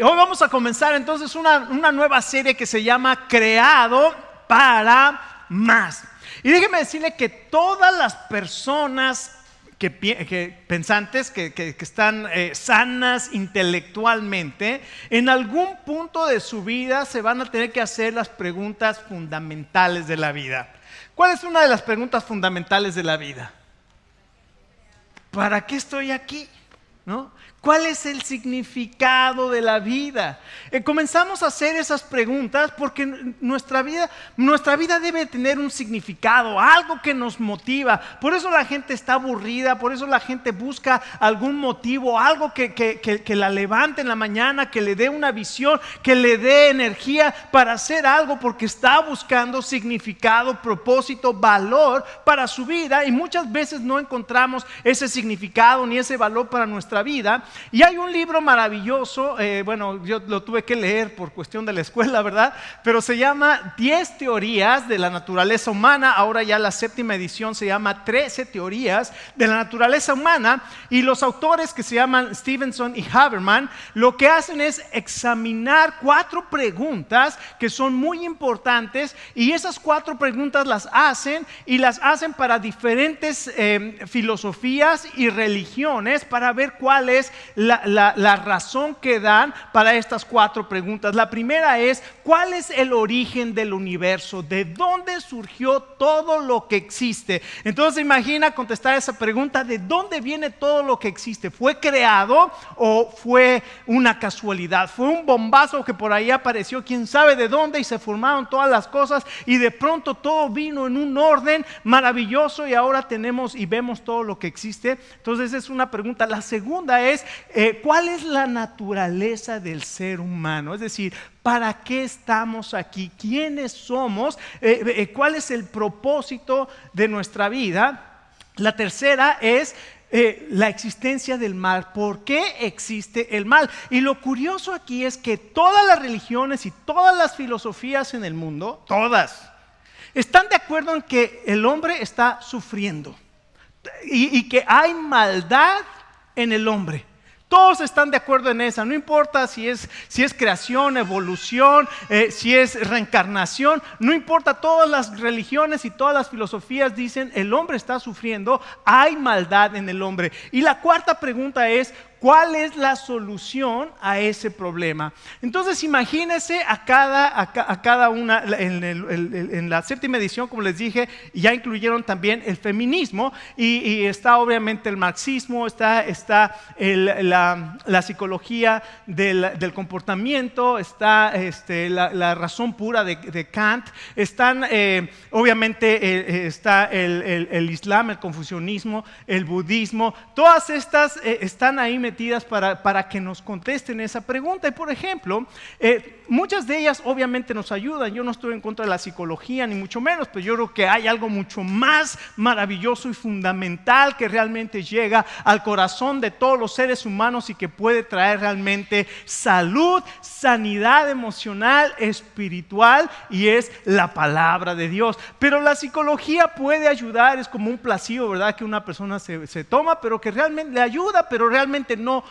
Hoy vamos a comenzar entonces una nueva serie que se llama Creado para Más. Y déjeme decirle que todas las personas pensantes, que están sanas intelectualmente, en algún punto de su vida se van a tener que hacer las preguntas fundamentales de la vida. ¿Cuál es una de las preguntas fundamentales de la vida? ¿Para qué estoy aquí? ¿No? ¿Cuál es el significado de la vida? Comenzamos a hacer esas preguntas porque nuestra vida debe tener un significado, algo que nos motiva. Por eso la gente está aburrida, por eso la gente busca algún motivo, algo que la levante en la mañana, que le dé una visión, que le dé energía para hacer algo, porque está buscando significado, propósito, valor para su vida. Y muchas veces no encontramos ese significado ni ese valor para nuestra vida. Y hay un libro maravilloso, yo lo tuve que leer por cuestión de la escuela, ¿verdad? Pero se llama 10 teorías de la naturaleza humana. Ahora ya la 7ª edición se llama 13 teorías de la naturaleza humana. Y los autores, que se llaman Stevenson y Haberman, lo que hacen es examinar 4 preguntas que son muy importantes. Y esas 4 preguntas las hacen para diferentes filosofías y religiones, para ver cuál es la razón que dan para estas 4 preguntas. La primera es: ¿cuál es el origen del universo? ¿De dónde surgió todo lo que existe? Entonces imagina contestar esa pregunta: ¿de dónde viene todo lo que existe? ¿Fue creado o fue una casualidad? ¿Fue un bombazo que por ahí apareció, quién sabe de dónde, y se formaron todas las cosas y de pronto todo vino en un orden maravilloso y ahora tenemos y vemos todo lo que existe? Entonces esa es una pregunta. La segunda es: ¿cuál es la naturaleza del ser humano? Es decir, ¿para qué estamos aquí? ¿Quiénes somos? ¿Cuál es el propósito de nuestra vida? La tercera es la existencia del mal. ¿Por qué existe el mal? Y lo curioso aquí es que todas las religiones y todas las filosofías en el mundo, todas, están de acuerdo en que el hombre está sufriendo y que hay maldad en el hombre. Todos están de acuerdo en esa. No importa si es creación, evolución, si es reencarnación, no importa. Todas las religiones y todas las filosofías dicen: el hombre está sufriendo, hay maldad en el hombre. Y la cuarta pregunta es: ¿cuál es la solución a ese problema? Entonces imagínense a cada una. En la 7ª edición, como les dije, ya incluyeron también el feminismo y está obviamente el marxismo, está la psicología del comportamiento, está la razón pura de Kant, están obviamente está el islam, el confucianismo, el budismo. Todas estas están ahí metidas para que nos contesten esa pregunta. Y por ejemplo, muchas de ellas obviamente nos ayudan. Yo no estoy en contra de la psicología, ni mucho menos, pero yo creo que hay algo mucho más maravilloso y fundamental que realmente llega al corazón de todos los seres humanos y que puede traer realmente salud, sanidad emocional, espiritual, y es la palabra de Dios. Pero la psicología puede ayudar, es como un placebo, ¿verdad? Que una persona se toma, pero que realmente le ayuda, pero realmente no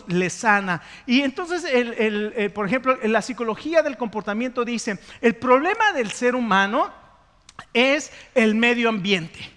le sana. Y entonces, por ejemplo, la psicología del comportamiento dice: el problema del ser humano es el medio ambiente.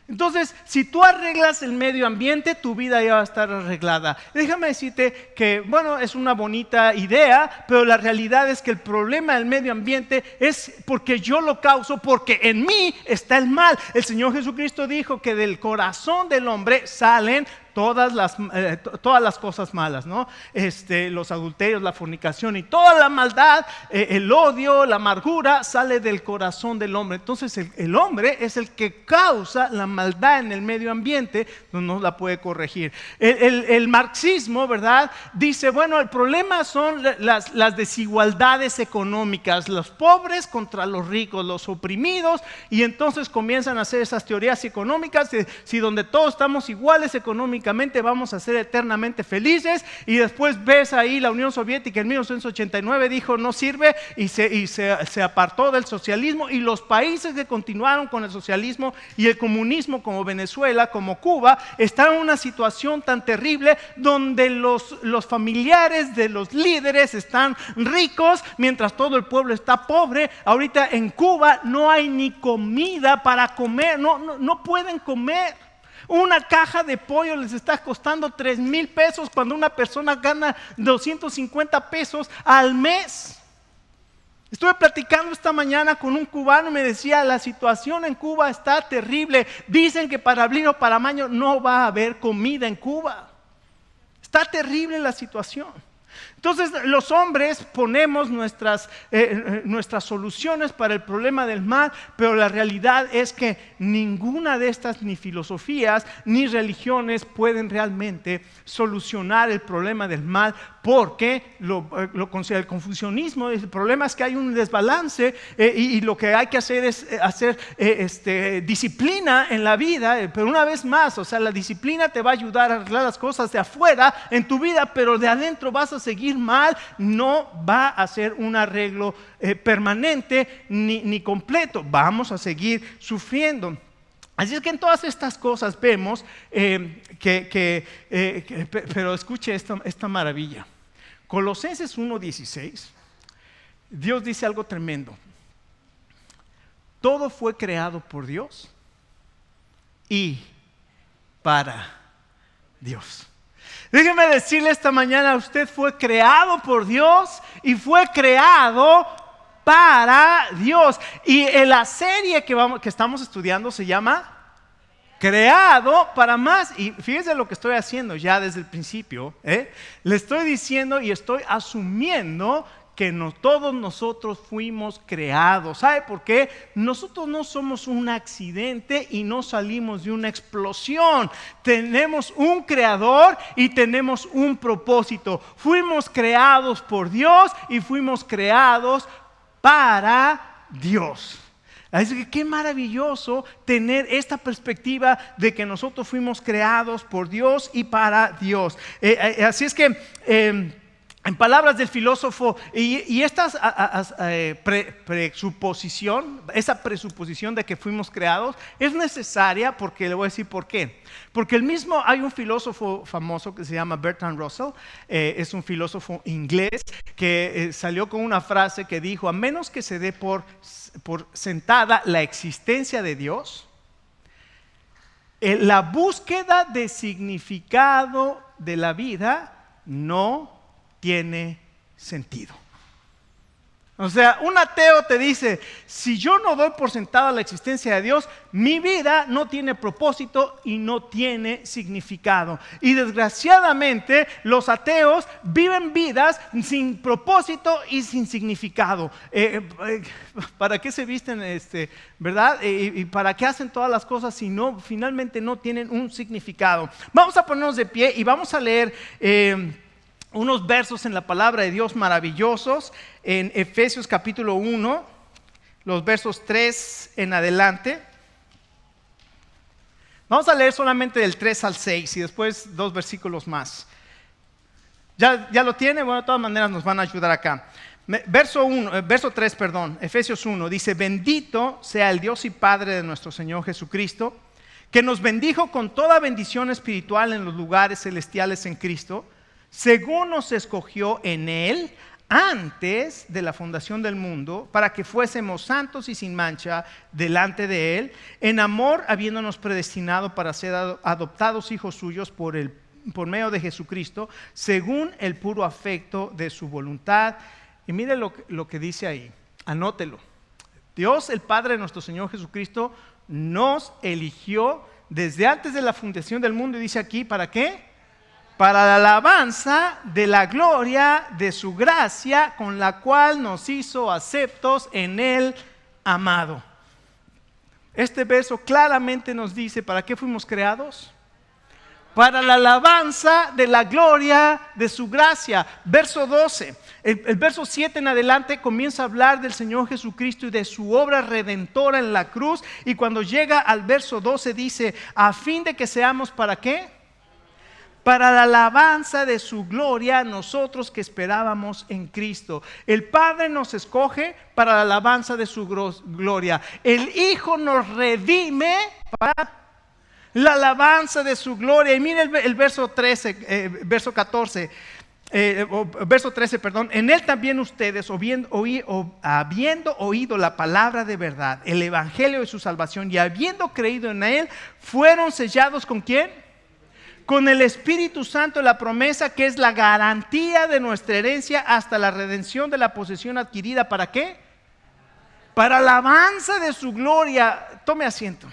Entonces, si tú arreglas el medio ambiente, tu vida ya va a estar arreglada. Déjame decirte que, es una bonita idea, pero la realidad es que el problema del medio ambiente es porque yo lo causo, porque en mí está el mal. El Señor Jesucristo dijo que del corazón del hombre salen todas las cosas malas, ¿no? Los adulterios, la fornicación y toda la maldad, el odio, la amargura, sale del corazón del hombre. Entonces el hombre es el que causa la maldad en el medio ambiente, no la puede corregir. El marxismo, ¿verdad? Dice: el problema son las desigualdades económicas, los pobres contra los ricos, los oprimidos, y entonces comienzan a hacer esas teorías económicas de si donde todos estamos iguales económicamente, económicamente vamos a ser eternamente felices, y después ves ahí la Unión Soviética en 1989 dijo no sirve y se apartó del socialismo, y los países que continuaron con el socialismo y el comunismo como Venezuela, como Cuba, están en una situación tan terrible donde los familiares de los líderes están ricos mientras todo el pueblo está pobre. Ahorita en Cuba no hay ni comida para comer, no pueden comer. Una caja de pollo les está costando 3,000 pesos cuando una persona gana 250 pesos al mes. Estuve platicando esta mañana con un cubano y me decía, la situación en Cuba está terrible. Dicen que para abril o para mayo no va a haber comida en Cuba. Está terrible la situación. Entonces los hombres ponemos nuestras soluciones para el problema del mal, pero la realidad es que ninguna de estas, ni filosofías ni religiones, pueden realmente solucionar el problema del mal, porque el confucianismo, el problema es que hay un desbalance, y lo que hay que hacer es hacer disciplina en la vida, pero una vez más, o sea, la disciplina te va a ayudar a arreglar las cosas de afuera en tu vida, pero de adentro vas a seguir mal, no va a ser un arreglo permanente ni completo, vamos a seguir sufriendo. Así es que en todas estas cosas vemos pero escuche esta maravilla. Colosenses 1:16, Dios dice algo tremendo. Todo fue creado por Dios y para Dios. Déjeme decirle esta mañana, usted fue creado por Dios y fue creado para Dios. Y la serie que estamos estudiando se llama Creado para Más. Y fíjese lo que estoy haciendo ya desde el principio, le estoy diciendo y estoy asumiendo que todos nosotros fuimos creados. ¿Sabe por qué? Nosotros no somos un accidente y no salimos de una explosión. Tenemos un creador y tenemos un propósito. Fuimos creados por Dios y fuimos creados para Dios. Así que qué maravilloso tener esta perspectiva de que nosotros fuimos creados por Dios y para Dios. Así es que en palabras del filósofo, y esta presuposición, esa presuposición de que fuimos creados es necesaria, porque le voy a decir por qué. Porque hay un filósofo famoso que se llama Bertrand Russell, es un filósofo inglés que salió con una frase que dijo: a menos que se dé por sentada la existencia de Dios, la búsqueda de significado de la vida no tiene sentido. O sea, un ateo te dice: si yo no doy por sentada la existencia de Dios, mi vida no tiene propósito y no tiene significado. Y desgraciadamente los ateos viven vidas sin propósito y sin significado. ¿Para qué se visten, verdad? ¿Y para qué hacen todas las cosas si finalmente no tienen un significado? Vamos a ponernos de pie y vamos a leer unos versos en la palabra de Dios maravillosos en Efesios capítulo 1, los versos 3 en adelante. Vamos a leer solamente del 3 al 6 y después 2 versículos más. ¿Ya lo tiene? Bueno, de todas maneras nos van a ayudar acá. Verso 3, Efesios 1, dice: bendito sea el Dios y Padre de nuestro Señor Jesucristo, que nos bendijo con toda bendición espiritual en los lugares celestiales en Cristo, según nos escogió en Él antes de la fundación del mundo, para que fuésemos santos y sin mancha delante de Él, en amor habiéndonos predestinado para ser adoptados hijos suyos por medio de Jesucristo, según el puro afecto de su voluntad. Y mire lo que dice ahí, anótelo. Dios, el Padre de nuestro Señor Jesucristo, nos eligió desde antes de la fundación del mundo, y dice aquí, ¿para qué? Para la alabanza de la gloria de su gracia, con la cual nos hizo aceptos en el amado. Este verso claramente nos dice ¿para qué fuimos creados? Para la alabanza de la gloria de su gracia. Verso 12, el verso 7 en adelante comienza a hablar del Señor Jesucristo y de su obra redentora en la cruz. Y cuando llega al verso 12 dice: a fin de que seamos ¿para qué? para la alabanza de su gloria, nosotros que esperábamos en Cristo. El Padre nos escoge para la alabanza de su gloria. El Hijo nos redime para la alabanza de su gloria. Y mire el verso 13, verso 14. Verso 13, perdón. En él también ustedes, habiendo oído la palabra de verdad, el evangelio de su salvación, y habiendo creído en él, fueron sellados ¿con quién? Con el Espíritu Santo, la promesa que es la garantía de nuestra herencia hasta la redención de la posesión adquirida. ¿Para qué? Para la alabanza de su gloria. Tome asiento.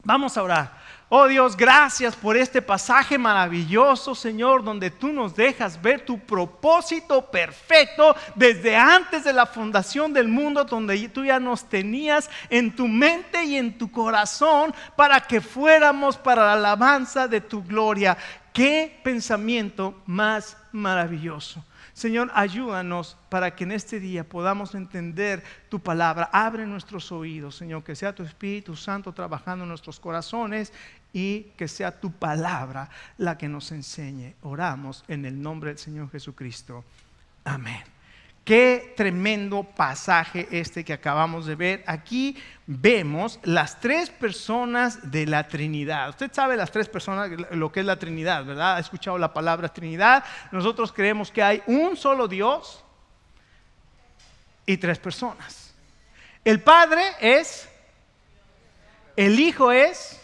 Vamos a orar. Oh Dios, gracias por este pasaje maravilloso, Señor, donde tú nos dejas ver tu propósito perfecto desde antes de la fundación del mundo, donde tú ya nos tenías en tu mente y en tu corazón para que fuéramos para la alabanza de tu gloria. ¡Qué pensamiento más maravilloso! Señor, ayúdanos para que en este día podamos entender tu palabra. Abre nuestros oídos, Señor, que sea tu Espíritu Santo trabajando en nuestros corazones y que sea tu palabra la que nos enseñe. Oramos en el nombre del Señor Jesucristo. Amén. Qué tremendo pasaje este que acabamos de ver. Aquí vemos las tres personas de la Trinidad. Usted sabe las tres personas, lo que es la Trinidad, ¿verdad? Ha escuchado la palabra Trinidad. Nosotros creemos que hay un solo Dios y tres personas. El Padre es, el Hijo es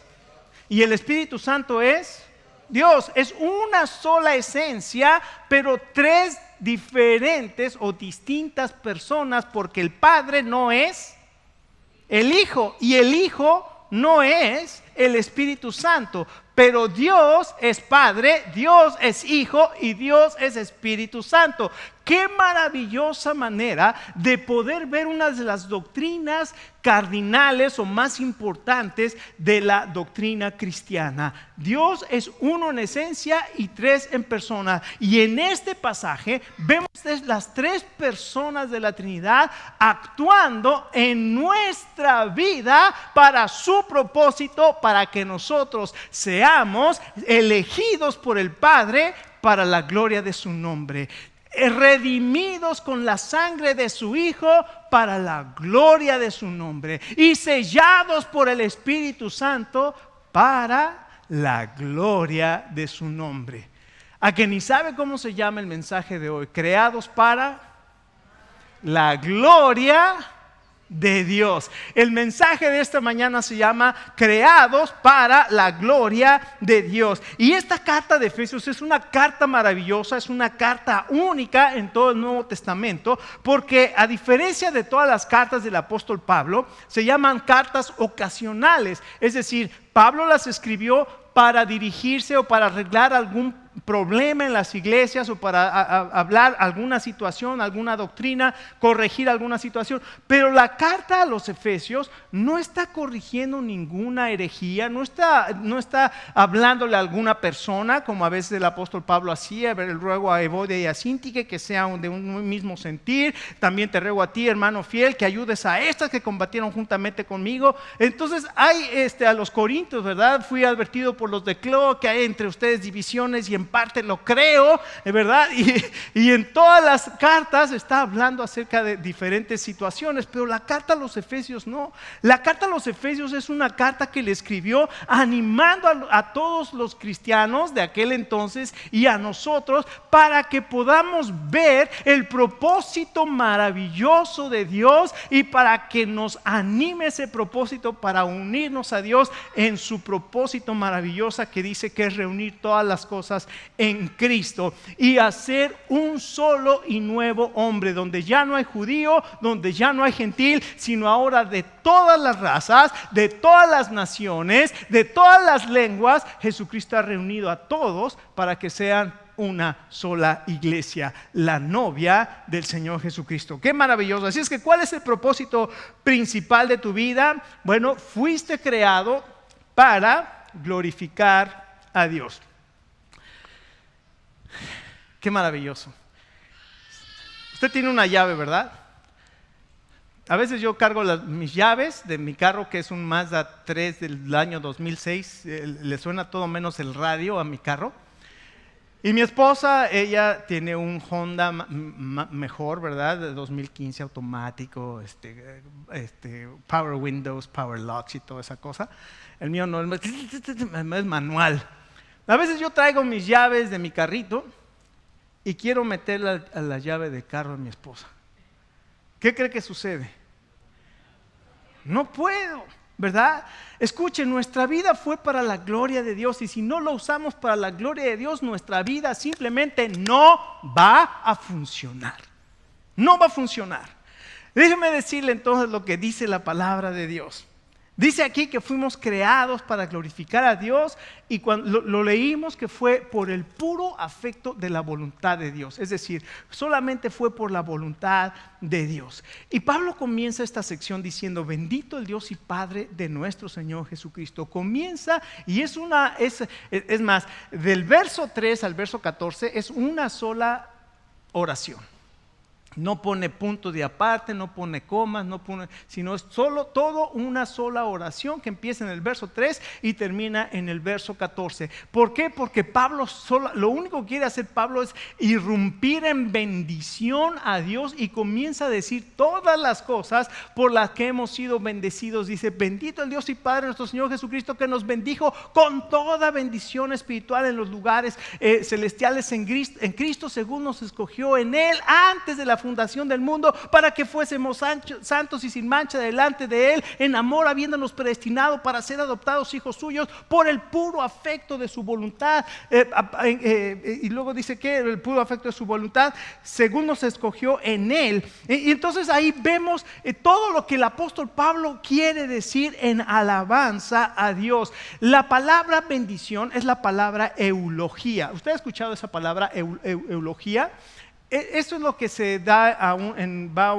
y el Espíritu Santo es Dios. Es una sola esencia, pero tres diferentes o distintas personas, porque el Padre no es el Hijo y el Hijo no es el Espíritu Santo, pero Dios es Padre, Dios es Hijo y Dios es Espíritu Santo. Qué maravillosa manera de poder ver una de las doctrinas cardinales o más importantes de la doctrina cristiana. Dios es uno en esencia y tres en persona. Y en este pasaje vemos las tres personas de la Trinidad actuando en nuestra vida para su propósito, para que nosotros seamos elegidos por el Padre para la gloria de su nombre, redimidos con la sangre de su Hijo para la gloria de su nombre y sellados por el Espíritu Santo para la gloria de su nombre. A que ni sabe cómo se llama el mensaje de hoy: creados para la gloria de Dios. El mensaje de esta mañana se llama creados para la gloria de Dios. Y esta carta de Efesios es una carta maravillosa, es una carta única en todo el Nuevo Testamento, porque a diferencia de todas las cartas del apóstol Pablo, se llaman cartas ocasionales. Es decir, Pablo las escribió para dirigirse o para arreglar algún problema en las iglesias o para hablar alguna situación, alguna doctrina, corregir alguna situación. Pero la carta a los Efesios no está corrigiendo ninguna herejía, no está hablándole a alguna persona, como a veces el apóstol Pablo hacía. El ruego a Evodia y a Síntique que sean de un mismo sentir. También te ruego a ti, hermano fiel, que ayudes a estas que combatieron juntamente conmigo. Entonces hay a los corintios, ¿verdad? Fui advertido por los de Clo que hay entre ustedes divisiones, y en parte lo creo, ¿verdad? Y en todas las cartas está hablando acerca de diferentes situaciones, pero la carta a los Efesios no. La carta a los Efesios es una carta que le escribió animando a todos los cristianos de aquel entonces y a nosotros para que podamos ver el propósito maravilloso de Dios y para que nos anime ese propósito para unirnos a Dios en su propósito maravilloso, que dice que es reunir todas las cosas en Cristo y hacer un solo y nuevo hombre, donde ya no hay judío, donde ya no hay gentil, sino ahora de todas las razas, de todas las naciones, de todas las lenguas. Jesucristo ha reunido a todos para que sean una sola iglesia, la novia del Señor Jesucristo. Qué maravilloso. Así es que, ¿cuál es el propósito principal de tu vida? Bueno, fuiste creado para glorificar a Dios. Qué maravilloso. Usted tiene una llave, ¿verdad? A veces yo cargo mis llaves de mi carro, que es un Mazda 3 del año 2006. Le suena todo menos el radio a mi carro. Y mi esposa, ella tiene un Honda mejor, ¿verdad? De 2015 automático, Power Windows, Power Locks y toda esa cosa. El mío no, es manual. A veces yo traigo mis llaves de mi carrito y quiero meterla a la llave del carro de mi esposa. ¿Qué cree que sucede? No puedo, ¿verdad? Escuchen, nuestra vida fue para la gloria de Dios, y si no lo usamos para la gloria de Dios, nuestra vida simplemente no va a funcionar. No va a funcionar. Déjeme decirle entonces lo que dice la palabra de Dios. Dice aquí que fuimos creados para glorificar a Dios, y cuando lo leímos que fue por el puro afecto de la voluntad de Dios. Es decir, solamente fue por la voluntad de Dios. Y Pablo comienza esta sección diciendo: bendito el Dios y Padre de nuestro Señor Jesucristo. Comienza, y es más, del verso 3 al verso 14 es una sola oración. No pone punto de aparte, no pone comas, sino es solo todo una sola oración que empieza en el verso 3 y termina en el verso 14. ¿Por qué? Porque lo único que quiere hacer Pablo es irrumpir en bendición a Dios, y comienza a decir todas las cosas por las que hemos sido bendecidos. Dice: bendito el Dios y Padre de nuestro Señor Jesucristo, que nos bendijo con toda bendición espiritual en los lugares celestiales en Cristo, según nos escogió en Él antes de la fundación del mundo, para que fuésemos santos y sin mancha delante de Él, en amor, habiéndonos predestinado para ser adoptados hijos suyos por el puro afecto de su voluntad. Y luego dice que el puro afecto de su voluntad, según nos escogió en Él. Y entonces ahí vemos todo lo que el apóstol Pablo quiere decir en alabanza a Dios. La palabra bendición es la palabra eulogía. ¿Usted ha escuchado esa palabra eulogía? Eso es lo que se da va a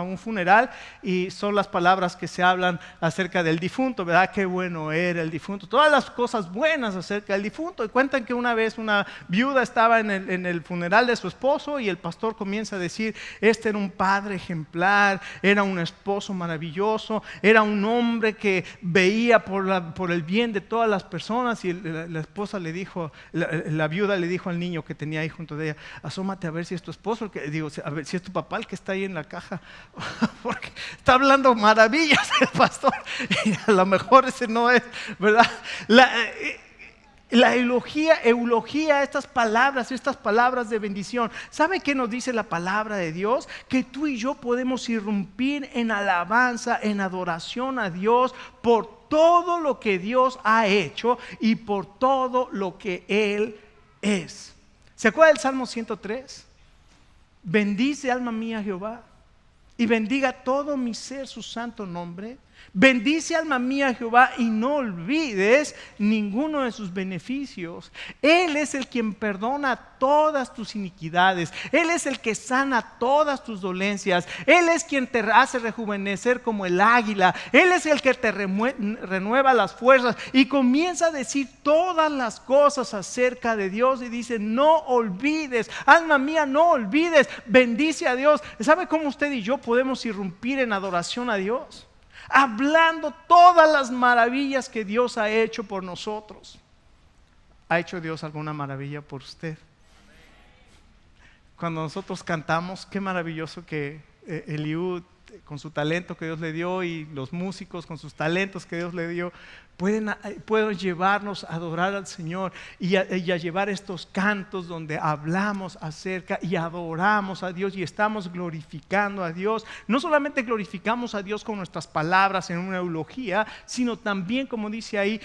un funeral, y son las palabras que se hablan acerca del difunto, ¿verdad? Qué bueno era el difunto, todas las cosas buenas acerca del difunto. Y cuentan que una vez una viuda estaba en el funeral de su esposo, y el pastor comienza a decir: este era un padre ejemplar, era un esposo maravilloso, era un hombre que veía por el bien de todas las personas. Y la esposa le dijo, la viuda le dijo al niño que tenía ahí junto de ella: asómate a ver si es tu esposo, a ver si es tu papá el que está ahí en la caja, porque está hablando maravillas el pastor, y a lo mejor ese no es, ¿verdad? La eulogía, estas palabras de bendición. ¿Sabe qué nos dice la palabra de Dios? Que tú y yo podemos irrumpir en alabanza, en adoración a Dios por todo lo que Dios ha hecho y por todo lo que Él es. ¿Se acuerda del Salmo 103? Bendice, alma mía, Jehová, y bendiga todo mi ser su santo nombre. Bendice, alma mía, Jehová, y no olvides ninguno de sus beneficios. Él es el quien perdona todas tus iniquidades. Él es el que sana todas tus dolencias. Él es quien te hace rejuvenecer como el águila. Él es el que te renueva las fuerzas. Y comienza a decir todas las cosas acerca de Dios, y dice: no olvides, alma mía, no olvides, bendice a Dios. ¿Sabe cómo usted y yo podemos irrumpir en adoración a Dios? Hablando todas las maravillas que Dios ha hecho por nosotros. ¿Ha hecho Dios alguna maravilla por usted? Cuando nosotros cantamos, qué maravilloso que Eliud, con su talento que Dios le dio, y los músicos con sus talentos que Dios le dio, pueden llevarnos a adorar al Señor y a llevar estos cantos donde hablamos acerca y adoramos a Dios y estamos glorificando a Dios. No solamente glorificamos a Dios con nuestras palabras en una eulogía, sino también, como dice ahí,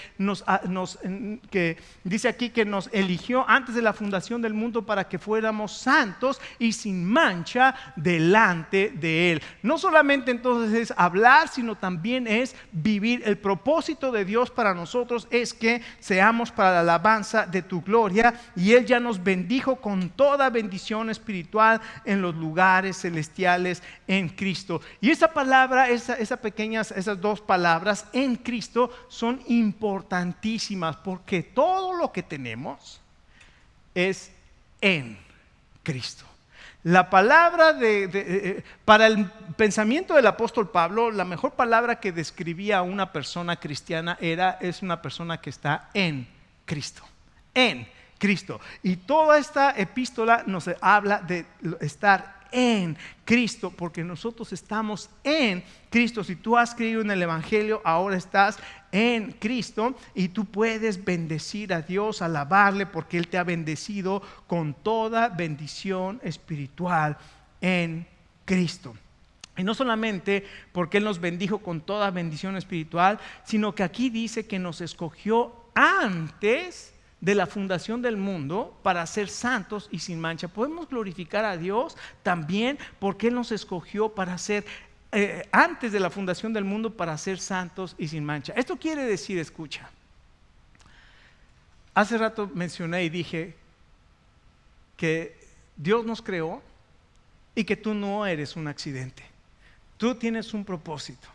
dice aquí que nos eligió antes de la fundación del mundo para que fuéramos santos y sin mancha delante de Él. No solamente entonces es hablar, sino también es vivir. El propósito de Dios para nosotros es que seamos para la alabanza de tu gloria, y Él ya nos bendijo con toda bendición espiritual en los lugares celestiales en Cristo. Y esa palabra, esas dos palabras, en Cristo, son importantísimas, porque todo lo que tenemos es en Cristo. La palabra para el pensamiento del apóstol Pablo, la mejor palabra que describía a una persona cristiana es una persona que está en Cristo. Cristo. Y toda esta epístola nos habla de estar en Cristo, porque nosotros estamos en Cristo. Si tú has creído en el Evangelio, ahora estás en Cristo y tú puedes bendecir a Dios, alabarle, porque Él te ha bendecido con toda bendición espiritual en Cristo. Y no solamente porque Él nos bendijo con toda bendición espiritual, sino que aquí dice que nos escogió antes de la fundación del mundo para ser santos y sin mancha. Podemos glorificar a Dios también porque Él nos escogió para ser antes de la fundación del mundo para ser santos y sin mancha. Esto quiere decir, escucha, hace rato mencioné y dije que Dios nos creó y que tú no eres un accidente. Tú tienes un propósito.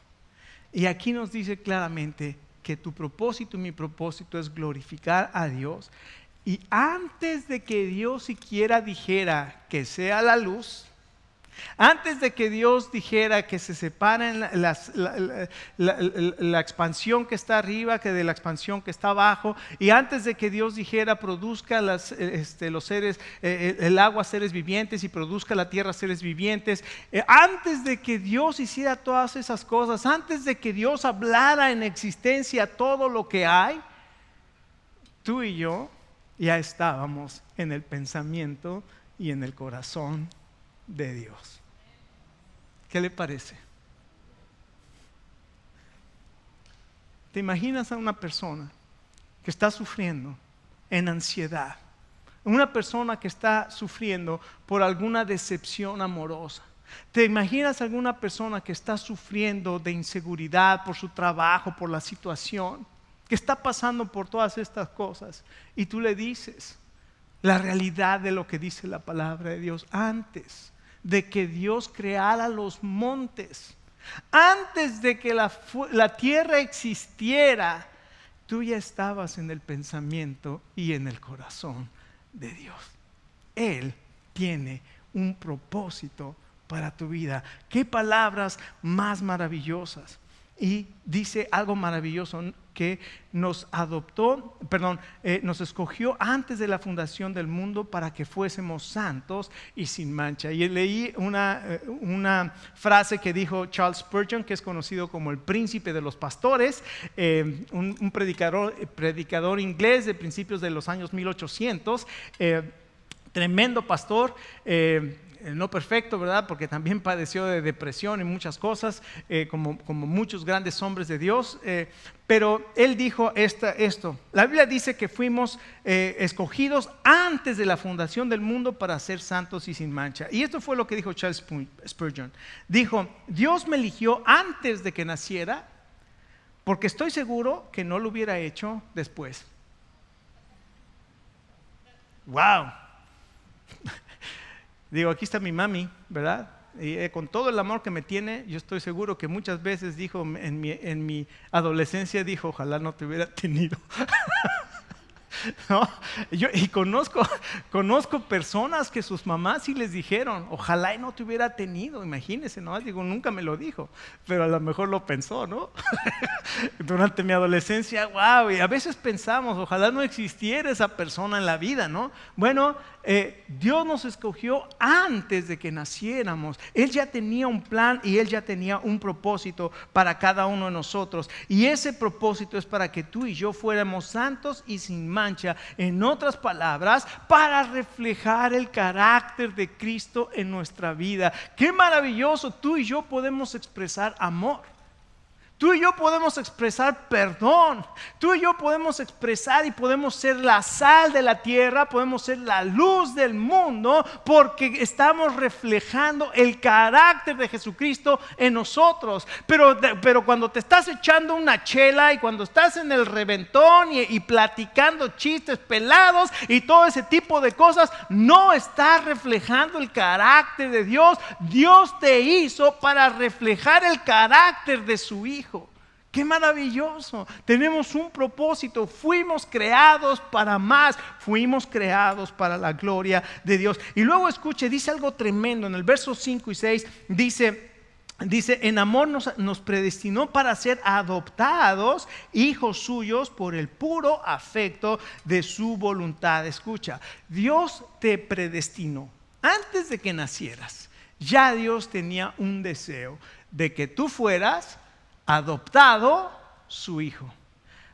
Y aquí nos dice claramente que tu propósito y mi propósito es glorificar a Dios. Y antes de que Dios siquiera dijera que sea la luz, antes de que Dios dijera que se separen la expansión que está arriba que de la expansión que está abajo, y antes de que Dios dijera produzca los seres, el agua seres vivientes y produzca la tierra seres vivientes, antes de que Dios hiciera todas esas cosas, antes de que Dios hablara en existencia todo lo que hay, tú y yo ya estábamos en el pensamiento y en el corazón de Dios. ¿Qué le parece? ¿Te imaginas a una persona que está sufriendo en ansiedad? Una persona que está sufriendo por alguna decepción amorosa. ¿Te imaginas a alguna persona que está sufriendo de inseguridad por su trabajo, por la situación, que está pasando por todas estas cosas? Y tú le dices la realidad de lo que dice la palabra de Dios. Antes de que Dios creara los montes, antes de que la tierra existiera, tú ya estabas en el pensamiento y en el corazón de Dios. Él tiene un propósito para tu vida. Qué palabras más maravillosas. Y dice algo maravilloso, que nos nos escogió antes de la fundación del mundo para que fuésemos santos y sin mancha. Y leí una frase que dijo Charles Spurgeon, que es conocido como el príncipe de los pastores, un predicador inglés de principios de los años 1800, tremendo pastor, no perfecto, ¿verdad? Porque también padeció de depresión y muchas cosas, como muchos grandes hombres de Dios, pero él dijo esto: la Biblia dice que fuimos escogidos antes de la fundación del mundo para ser santos y sin mancha. Y esto fue lo que dijo Charles Spurgeon. Dijo: Dios me eligió antes de que naciera, porque estoy seguro que no lo hubiera hecho después. ¡Wow! Digo, aquí está mi mami, ¿verdad? Y con todo el amor que me tiene, yo estoy seguro que muchas veces dijo, en mi adolescencia dijo, ojalá no te hubiera tenido. ¿No? Y conozco personas que sus mamás sí les dijeron, ojalá y no te hubiera tenido, imagínense, ¿no? Digo, nunca me lo dijo, pero a lo mejor lo pensó, ¿no? Durante mi adolescencia, wow, y a veces pensamos, ojalá no existiera esa persona en la vida, ¿no? Bueno, Dios nos escogió antes de que naciéramos. Él ya tenía un plan y Él ya tenía un propósito para cada uno de nosotros, y ese propósito es para que tú y yo fuéramos santos y sin mancha. En otras palabras, para reflejar el carácter de Cristo en nuestra vida. Qué maravilloso, tú y yo podemos expresar amor. Tú y yo podemos expresar perdón. Tú y yo podemos expresar y podemos ser la sal de la tierra, podemos ser la luz del mundo, porque estamos reflejando el carácter de Jesucristo en nosotros. Pero cuando te estás echando una chela y cuando estás en el reventón y platicando chistes pelados y todo ese tipo de cosas, no estás reflejando el carácter de Dios. Dios te hizo para reflejar el carácter de su Hijo. ¡Qué maravilloso! Tenemos un propósito, fuimos creados para más, fuimos creados para la gloria de Dios. Y luego escuche, dice algo tremendo en el verso 5 y 6, dice: dice, en amor nos predestinó para ser adoptados hijos suyos por el puro afecto de su voluntad. Escucha, Dios te predestinó antes de que nacieras. Ya Dios tenía un deseo de que tú fueras adoptado su hijo.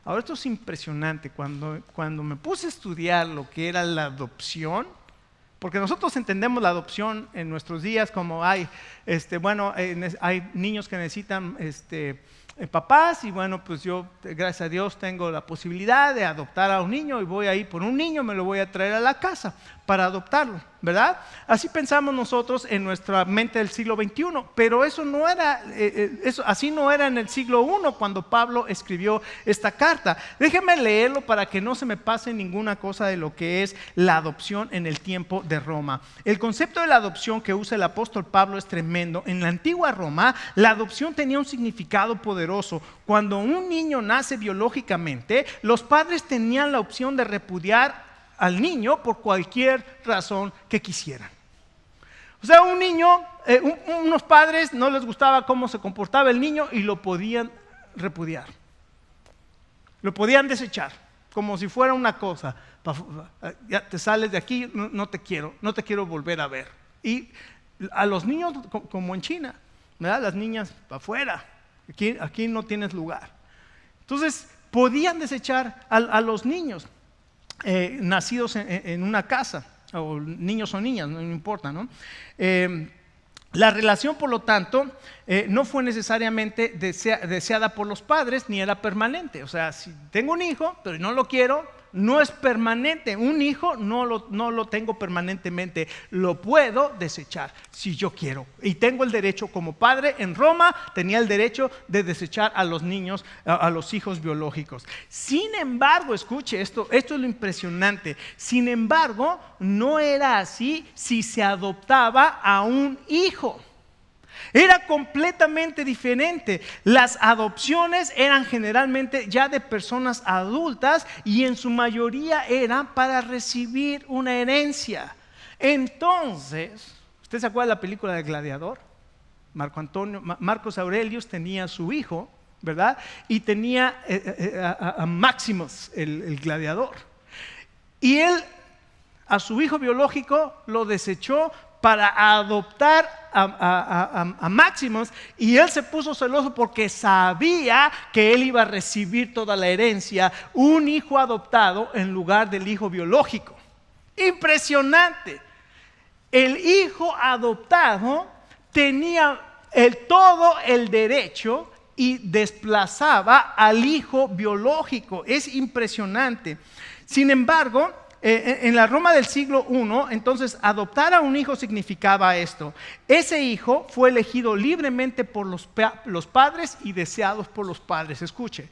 Ahora esto es impresionante. Cuando me puse a estudiar lo que era la adopción, porque nosotros entendemos la adopción en nuestros días como hay niños que necesitan papás, y bueno, pues yo, gracias a Dios, tengo la posibilidad de adoptar a un niño y voy a ir por un niño, me lo voy a traer a la casa para adoptarlo, ¿verdad? Así pensamos nosotros en nuestra mente del siglo XXI, pero eso no era, así no era en el siglo I cuando Pablo escribió esta carta. Déjenme leerlo para que no se me pase ninguna cosa de lo que es la adopción en el tiempo de Roma. El concepto de la adopción que usa el apóstol Pablo es tremendo. En la antigua Roma, la adopción tenía un significado poderoso. Cuando un niño nace biológicamente, los padres tenían la opción de repudiar al niño por cualquier razón que quisieran. O sea, un niño, unos padres no les gustaba cómo se comportaba el niño y lo podían repudiar. Lo podían desechar, como si fuera una cosa. Ya te sales de aquí, no te quiero volver a ver. Y a los niños, como en China, ¿verdad? Las niñas para afuera, aquí no tienes lugar. Entonces, podían desechar a los niños nacidos en una casa, o niños o niñas, no importa, ¿no? La relación, por lo tanto, no fue necesariamente deseada por los padres, ni era permanente. O sea, si tengo un hijo, pero no lo quiero, no es permanente. Un hijo no lo tengo permanentemente, lo puedo desechar si yo quiero. Y tengo el derecho, como padre en Roma, tenía el derecho de desechar a los niños, a los hijos biológicos. Sin embargo, escuche esto es lo impresionante. Sin embargo, no era así si se adoptaba a un hijo. Era completamente diferente. Las adopciones eran generalmente ya de personas adultas y en su mayoría eran para recibir una herencia. Entonces, ¿usted se acuerda de la película de Gladiador? Marcos Aurelius tenía a su hijo, ¿verdad? Y tenía a Maximus, el gladiador. Y él, a su hijo biológico, lo desechó para adoptar a Maximus, y él se puso celoso porque sabía que él iba a recibir toda la herencia, un hijo adoptado en lugar del hijo biológico. Impresionante. El hijo adoptado tenía todo el derecho y desplazaba al hijo biológico. Es impresionante. Sin embargo, en la Roma del siglo I, entonces adoptar a un hijo significaba esto. Ese hijo fue elegido libremente por los padres y deseados por los padres. Escuche,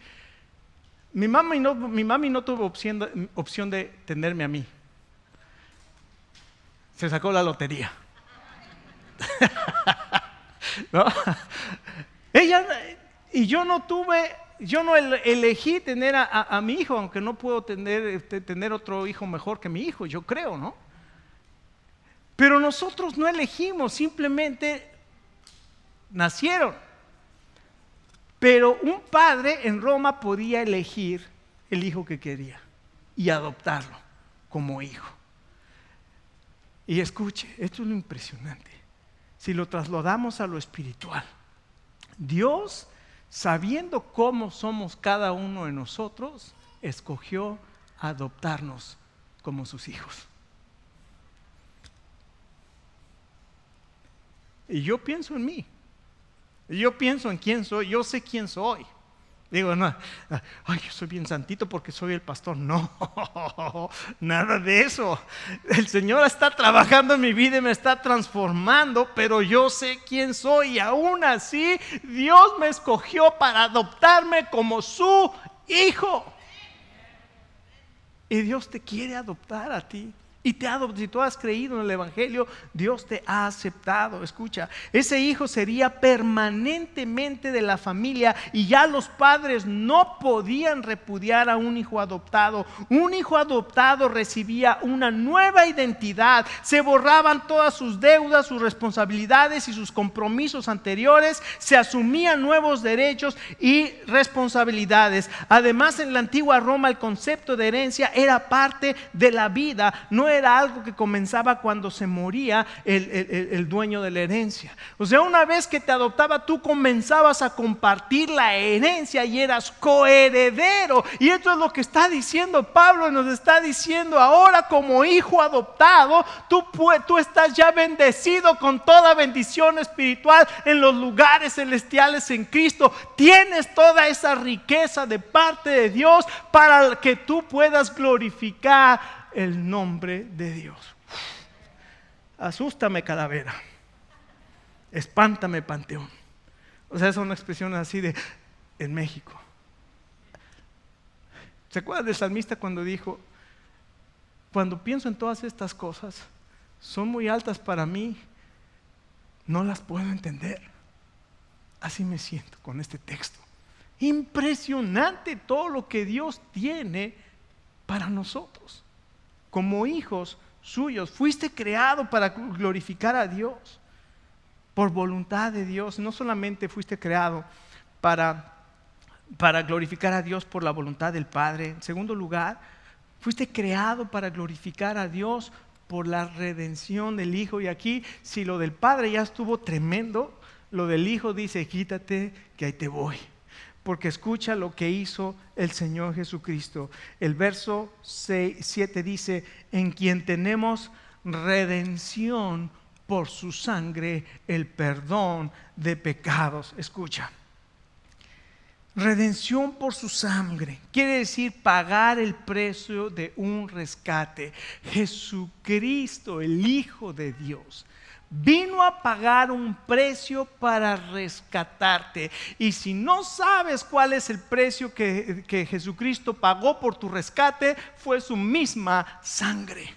mi mami no tuvo opción de tenerme a mí. Se sacó la lotería. ¿No? Ella y yo no elegí tener a mi hijo, aunque no puedo tener otro hijo mejor que mi hijo, yo creo, ¿no? Pero nosotros no elegimos, simplemente nacieron. Pero un padre en Roma podía elegir el hijo que quería y adoptarlo como hijo. Y escuche, esto es lo impresionante. Si lo trasladamos a lo espiritual, Dios, sabiendo cómo somos cada uno de nosotros, escogió adoptarnos como sus hijos. Y yo pienso en mí. Yo pienso en quién soy. Yo sé quién soy. Digo, no, yo soy bien santito porque soy el pastor. No, nada de eso. El Señor está trabajando en mi vida y me está transformando, pero yo sé quién soy y aún así Dios me escogió para adoptarme como su hijo. Y Dios te quiere adoptar a ti Y si tú has creído en el Evangelio, Dios te ha aceptado. Escucha, ese hijo sería permanentemente de la familia y ya los padres no podían repudiar a un hijo adoptado. Un hijo adoptado recibía una nueva identidad. Se borraban todas sus deudas, sus responsabilidades y sus compromisos anteriores. Se asumían nuevos derechos y responsabilidades. Además, en la antigua Roma el concepto de herencia era parte de la vida. No era algo que comenzaba cuando se moría el dueño de la herencia. O sea, una vez que te adoptaba, tú comenzabas a compartir la herencia y eras coheredero. Y esto es lo que está diciendo Pablo. Nos está diciendo ahora, como hijo adoptado, tú estás ya bendecido con toda bendición espiritual en los lugares celestiales en Cristo. Tienes toda esa riqueza de parte de Dios para que tú puedas glorificar el nombre de Dios. Asústame, calavera. Espántame, panteón. O sea, son expresiones así en México. ¿Se acuerdan del salmista cuando dijo: cuando pienso en todas estas cosas, son muy altas para mí, no las puedo entender? Así me siento con este texto. Impresionante todo lo que Dios tiene para nosotros. Como hijos suyos, fuiste creado para glorificar a Dios por voluntad de Dios. No solamente fuiste creado para glorificar a Dios por la voluntad del Padre. En segundo lugar, fuiste creado para glorificar a Dios por la redención del Hijo. Y aquí, si lo del Padre ya estuvo tremendo, lo del Hijo dice: quítate que ahí te voy. Porque escucha lo que hizo el Señor Jesucristo. El verso 7 dice: en quien tenemos redención por su sangre, el perdón de pecados. Escucha, redención por su sangre quiere decir pagar el precio de un rescate. Jesucristo, el Hijo de Dios, vino a pagar un precio para rescatarte. Y si no sabes cuál es el precio que Jesucristo pagó por tu rescate, fue su misma sangre.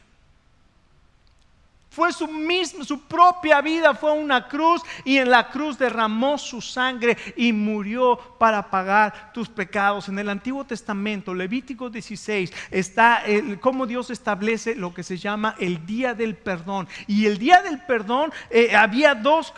Fue su propia vida, fue una cruz, y en la cruz derramó su sangre y murió para pagar tus pecados. En el Antiguo Testamento, Levítico 16, está cómo Dios establece lo que se llama el día del perdón. Y el día del perdón, había dos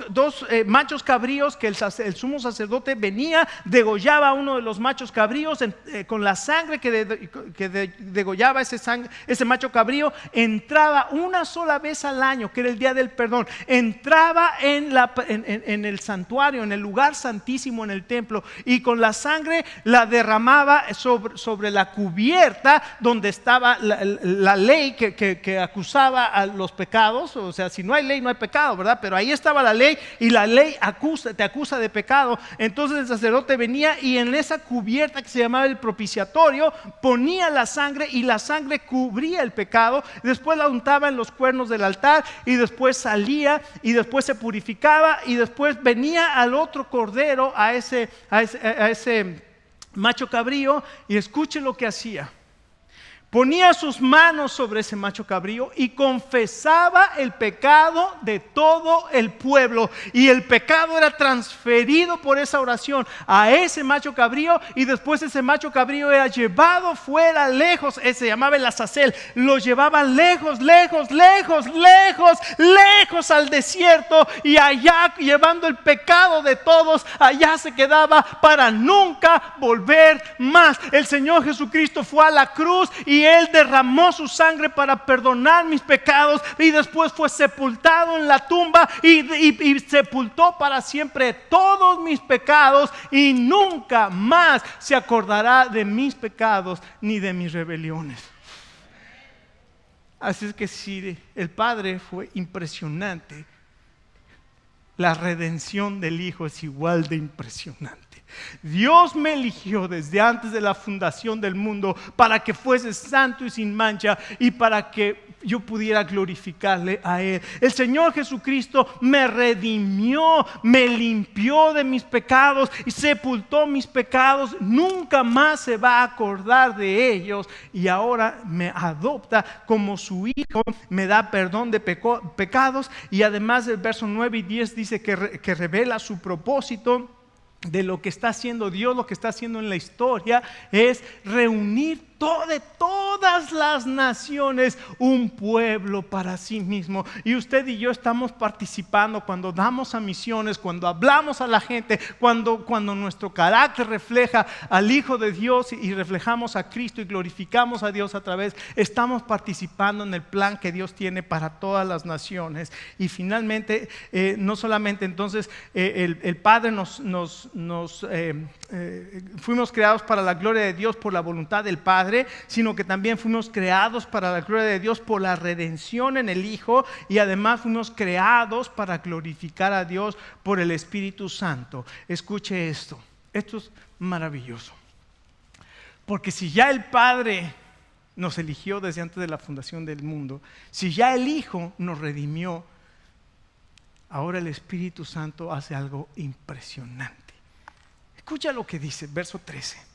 machos cabríos que el sumo sacerdote venía, degollaba a uno de los machos cabríos con la sangre que degollaba ese macho cabrío, entraba una sola vez al año, que era el día del perdón, entraba en el santuario, en el lugar santísimo, en el templo, y con la sangre la derramaba sobre la cubierta donde estaba la ley que acusaba a los pecados. O sea, si no hay ley no hay pecado, ¿verdad? Pero ahí estaba la ley, y la ley te acusa de pecado. Entonces el sacerdote venía y en esa cubierta que se llamaba el propiciatorio ponía la sangre, y la sangre cubría el pecado. Después la untaba en los cuernos del altar, y después salía, y después se purificaba, y después venía al otro cordero, a ese macho cabrío, y escuche lo que hacía. Ponía sus manos sobre ese macho cabrío y confesaba el pecado de todo el pueblo, y el pecado era transferido por esa oración a ese macho cabrío, y después ese macho cabrío era llevado fuera, lejos. Se llamaba el Azazel. Lo llevaban lejos al desierto, y allá, llevando el pecado de todos, allá se quedaba para nunca volver más. El Señor Jesucristo fue a la cruz y Él derramó su sangre para perdonar mis pecados, y después fue sepultado en la tumba y sepultó para siempre todos mis pecados, y nunca más se acordará de mis pecados ni de mis rebeliones. Así es que si el Padre fue impresionante, la redención del Hijo es igual de impresionante. Dios me eligió desde antes de la fundación del mundo para que fuese santo y sin mancha y para que yo pudiera glorificarle a Él. El Señor Jesucristo me redimió, me limpió de mis pecados y sepultó mis pecados. Nunca más se va a acordar de ellos y ahora me adopta como su hijo, me da perdón de pecados y además el verso 9 y 10 dice que revela su propósito de lo que está haciendo Dios, lo que está haciendo en la historia es reunir de todas las naciones un pueblo para sí mismo. Y usted y yo estamos participando cuando damos a misiones, cuando hablamos a la gente, cuando nuestro carácter refleja al Hijo de Dios y reflejamos a Cristo y glorificamos a Dios a través, estamos participando en el plan que Dios tiene para todas las naciones. Y finalmente, no solamente entonces el Padre fuimos creados para la gloria de Dios por la voluntad del Padre, sino que también fuimos creados para la gloria de Dios por la redención en el Hijo y además fuimos creados para glorificar a Dios por el Espíritu Santo. Escuche esto es maravilloso, porque si ya el Padre nos eligió desde antes de la fundación del mundo, si ya el Hijo nos redimió, ahora el Espíritu Santo hace algo impresionante. Escucha lo que dice, verso 13.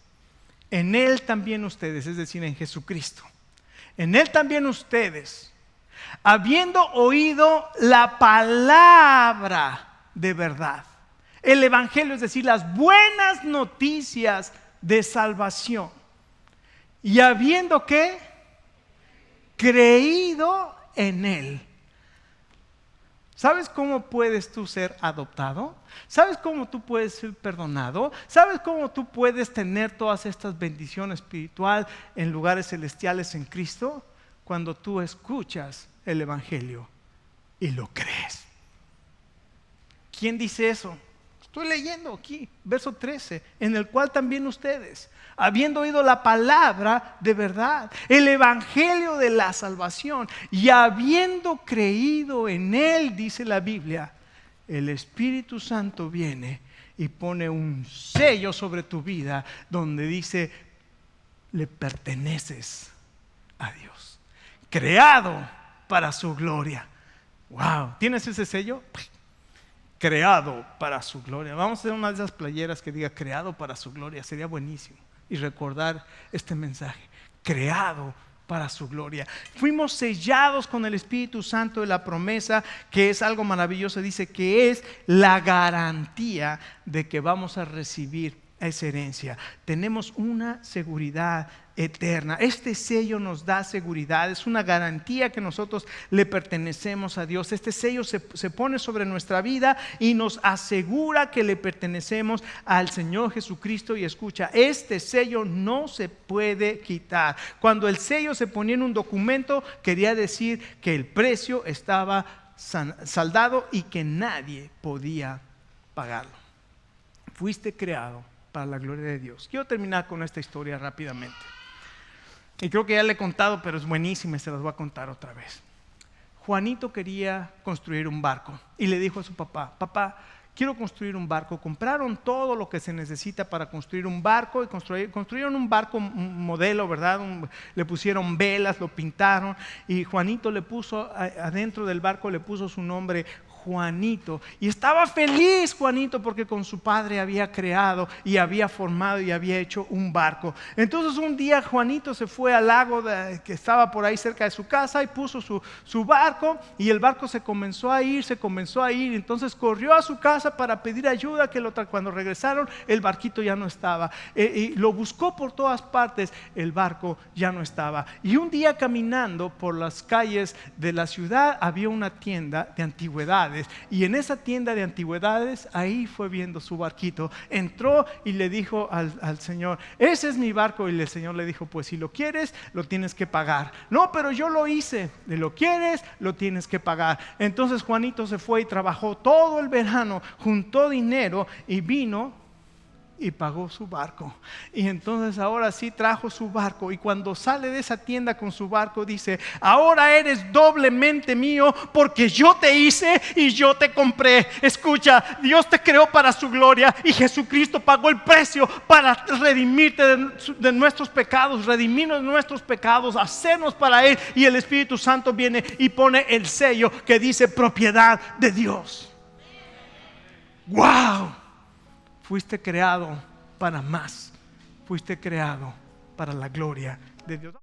En Él también ustedes, es decir, en Jesucristo, en Él también ustedes, habiendo oído la palabra de verdad, el Evangelio, es decir, las buenas noticias de salvación, y habiendo ¿qué? Creído en Él. ¿Sabes cómo puedes tú ser adoptado? ¿Sabes cómo tú puedes ser perdonado? ¿Sabes cómo tú puedes tener todas estas bendiciones espirituales en lugares celestiales en Cristo? Cuando tú escuchas el Evangelio y lo crees. ¿Quién dice eso? Estoy leyendo aquí, verso 13, en el cual también ustedes, habiendo oído la palabra de verdad, el evangelio de la salvación, y habiendo creído en Él, dice la Biblia, el Espíritu Santo viene y pone un sello sobre tu vida donde dice, le perteneces a Dios, creado para su gloria. Wow, ¿tienes ese sello? Creado para su gloria. Vamos a hacer una de esas playeras que diga creado para su gloria, sería buenísimo. Y recordar este mensaje, creado para su gloria. Fuimos sellados con el Espíritu Santo de la promesa, que es algo maravilloso. Dice que es la garantía de que vamos a recibir esa herencia. Tenemos una seguridad eterna. Este sello nos da seguridad, es una garantía que nosotros le pertenecemos a Dios. Este sello se pone sobre nuestra vida y nos asegura que le pertenecemos al Señor Jesucristo. Y escucha, este sello no se puede quitar. Cuando el sello se ponía en un documento, quería decir que el precio estaba saldado y que nadie podía pagarlo. Fuiste creado para la gloria de Dios. Quiero terminar con esta historia rápidamente. Y creo que ya le he contado, pero es buenísima y se las voy a contar otra vez. Juanito quería construir un barco y le dijo a su papá, papá, quiero construir un barco. Compraron todo lo que se necesita para construir un barco y construyeron un barco modelo, ¿verdad? Le pusieron velas, lo pintaron y Juanito le puso, adentro del barco le puso su nombre, Juanito, y estaba feliz Juanito porque con su padre había creado y había formado y había hecho un barco. Entonces un día Juanito se fue al lago que estaba por ahí cerca de su casa y puso su barco y el barco se comenzó a ir. Entonces corrió a su casa para pedir ayuda, cuando regresaron el barquito ya no estaba, y lo buscó por todas partes, el barco ya no estaba. Y un día caminando por las calles de la ciudad había una tienda de antigüedades. Y en esa tienda de antigüedades, ahí fue viendo su barquito. Entró y le dijo al Señor, ese es mi barco. Y el Señor le dijo, pues si lo quieres, lo tienes que pagar. No, pero yo lo hice. Si lo quieres, lo tienes que pagar. Entonces Juanito se fue y trabajó todo el verano, juntó dinero y vino y pagó su barco. Y entonces ahora sí trajo su barco. Y cuando sale de esa tienda con su barco dice: ahora eres doblemente mío, porque yo te hice y yo te compré. Escucha, Dios te creó para su gloria, y Jesucristo pagó el precio para redimirte de nuestros pecados, redimirnos de nuestros pecados, hacernos para Él. Y el Espíritu Santo viene y pone el sello que dice propiedad de Dios. ¡Wow! Fuiste creado para más. Fuiste creado para la gloria de Dios.